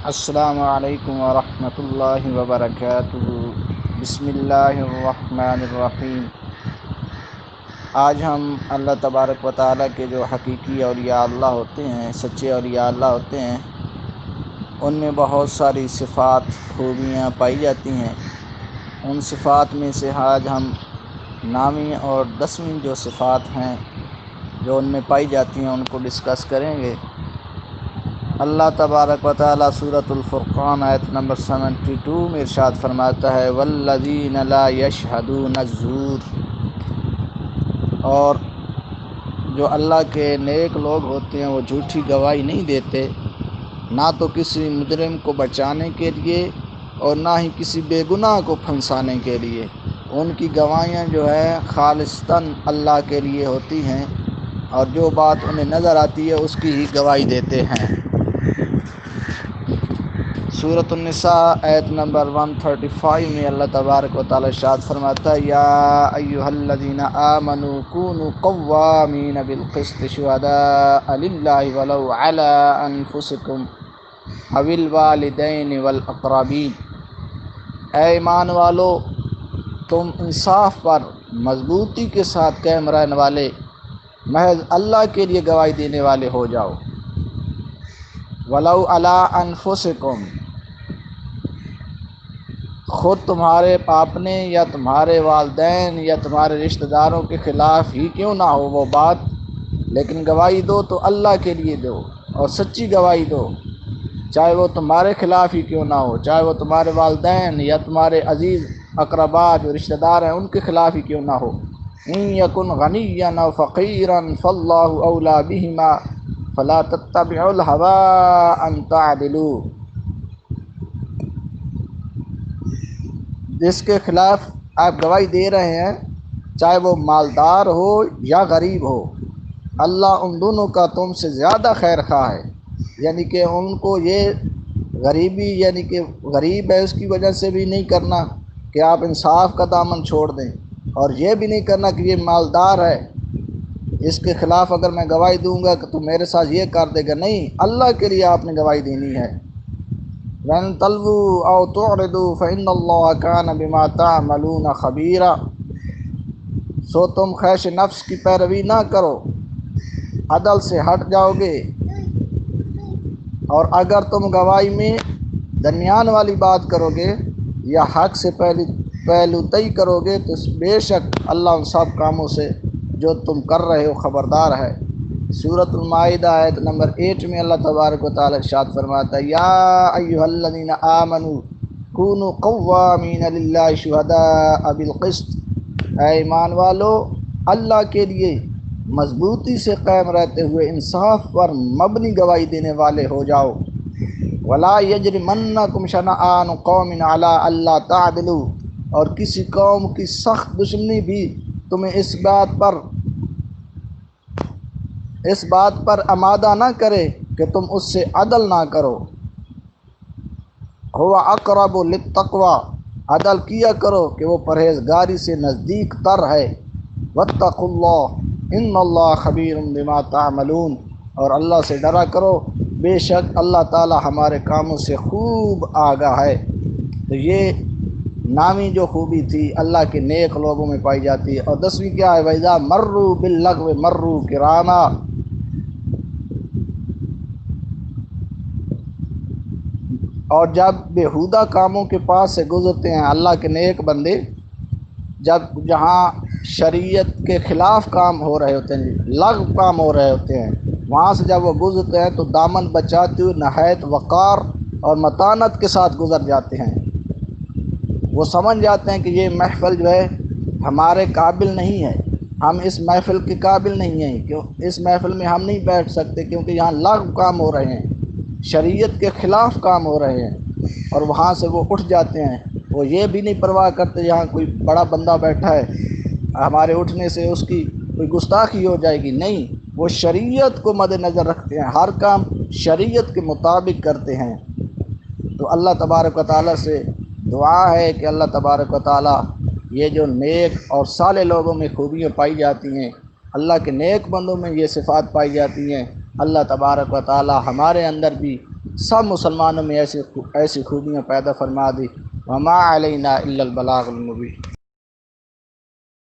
السلام علیکم ورحمۃ اللہ وبرکاتہ۔ بسم اللہ الرحمن الرحیم۔ آج ہم اللہ تبارک و تعالیٰ کے جو حقیقی اولیاء اللہ ہوتے ہیں، سچے اولیاء اللہ ہوتے ہیں، ان میں بہت ساری صفات خوبیاں پائی جاتی ہیں۔ ان صفات میں سے آج ہم نامی اور 10ویں جو صفات ہیں جو ان میں پائی جاتی ہیں ان کو ڈسکس کریں گے۔ اللہ تبارک و تعالیٰ سورۃ الفرقان آیت نمبر 72 میں ارشاد فرماتا ہے والذین لا یشہدون الزور، اور جو اللہ کے نیک لوگ ہوتے ہیں وہ جھوٹی گواہی نہیں دیتے، نہ تو کسی مجرم کو بچانے کے لیے اور نہ ہی کسی بے گناہ کو پھنسانے کے لیے۔ ان کی گواہیاں جو ہے خالصتاً اللہ کے لیے ہوتی ہیں، اور جو بات انہیں نظر آتی ہے اس کی ہی گواہی دیتے ہیں۔ سورۃ النساء آیت نمبر 135 میں اللہ تبارک و تعالی ارشاد فرماتا ہے یا ایھا الذین آمنوا کونوا قوامین بالقسط شہداء للہ ولو علی انفسکم او الوالدین والاقربین۔ اے ایمان والو، تم انصاف پر مضبوطی کے ساتھ قائم رہنے والے، محض اللہ کے لیے گواہی دینے والے ہو جاؤ۔ ولو علی انفسکم، خود تمہارے اپنے یا تمہارے والدین یا تمہارے رشتہ داروں کے خلاف ہی کیوں نہ ہو وہ بات، لیکن گواہی دو تو اللہ کے لیے دو، اور سچی گواہی دو، چاہے وہ تمہارے خلاف ہی کیوں نہ ہو، چاہے وہ تمہارے والدین یا تمہارے عزیز اقربا جو رشتہ دار ہیں ان کے خلاف ہی کیوں نہ ہو۔ ان یکن غنیا او فقیرا فاللہ اولی بہما فلا تتبعوا الہوی ان تعدلوا۔ جس کے خلاف آپ گواہی دے رہے ہیں، چاہے وہ مالدار ہو یا غریب ہو، اللہ ان دونوں کا تم سے زیادہ خیر خواہ ہے۔ یعنی کہ ان کو یہ غریبی، یعنی کہ غریب ہے اس کی وجہ سے بھی نہیں کرنا کہ آپ انصاف کا دامن چھوڑ دیں، اور یہ بھی نہیں کرنا کہ یہ مالدار ہے اس کے خلاف اگر میں گواہی دوں گا کہ تم میرے ساتھ یہ کر دے گا، نہیں، اللہ کے لیے آپ نے گواہی دینی ہے۔ وَإِن تَلْوُوا أَوْ تُعْرِضُوا فَإِنَّ اللَّهَ كَانَ بِمَا تَعْمَلُونَ خَبِيرًا۔ سو تم خواہش نفس کی پیروی نہ کرو، عدل سے ہٹ جاؤ گے، اور اگر تم گواہی میں درمیان والی بات کرو گے یا حق سے پہلو طئی کرو گے تو بے شک اللہ ان سب کاموں سے جو تم کر رہے ہو خبردار ہے۔ سورۃ المائدہ آیت نمبر 8 میں اللہ تبارک و تعالی ارشاد فرماتا ہے یا ایھا الذین آمنوا کونوا قوامین للہ شہداء بالقسط۔ اے ایمان والو، اللہ کے لیے مضبوطی سے قائم رہتے ہوئے انصاف پر مبنی گواہی دینے والے ہو جاؤ۔ ولا یجرمنکم شنآن قوم علی الا تعدلوا، اور کسی قوم کی سخت دشمنی بھی تمہیں اس بات پر آمادہ نہ کرے کہ تم اس سے عدل نہ کرو۔ هو اقرب للتقوی، عدل کیا کرو کہ وہ پرہیزگاری سے نزدیک تر ہے۔ واتقوا اللہ ان اللہ خبیر بما تعملون، اور اللہ سے ڈرا کرو، بے شک اللہ تعالی ہمارے کاموں سے خوب آگاہ ہے۔ تو یہ نامی جو خوبی تھی اللہ کے نیک لوگوں میں پائی جاتی ہے۔ اور 10ویں کیا ہے؟ وَإِذَا مَرُّوا بِاللَّغْوِ مَرُّوا كِرَامًا۔ اور جب بیہودہ کاموں کے پاس سے گزرتے ہیں اللہ کے نیک بندے، جہاں شریعت کے خلاف کام ہو رہے ہوتے ہیں، لغو کام ہو رہے ہوتے ہیں، وہاں سے جب وہ گزرتے ہیں تو دامن بچاتے ہوئے نہایت وقار اور متانت کے ساتھ گزر جاتے ہیں۔ وہ سمجھ جاتے ہیں کہ یہ محفل جو ہے ہمارے قابل نہیں ہے، ہم اس محفل کے قابل نہیں ہیں، کیوں اس محفل میں ہم نہیں بیٹھ سکتے، کیونکہ یہاں لغو کام ہو رہے ہیں، شریعت کے خلاف کام ہو رہے ہیں، اور وہاں سے وہ اٹھ جاتے ہیں۔ وہ یہ بھی نہیں پرواہ کرتے یہاں کوئی بڑا بندہ بیٹھا ہے، ہمارے اٹھنے سے اس کی کوئی گستاخی ہو جائے گی، نہیں، وہ شریعت کو مد نظر رکھتے ہیں، ہر کام شریعت کے مطابق کرتے ہیں۔ تو اللہ تبارک و تعالیٰ سے دعا ہے کہ اللہ تبارک و تعالیٰ یہ جو نیک اور صالح لوگوں میں خوبیاں پائی جاتی ہیں، اللہ کے نیک بندوں میں یہ صفات پائی جاتی ہیں، اللہ تبارک و تعالیٰ ہمارے اندر بھی سب مسلمانوں میں ایسی خوبیاں پیدا فرما دی. وما علینا الا البلاغ المبین.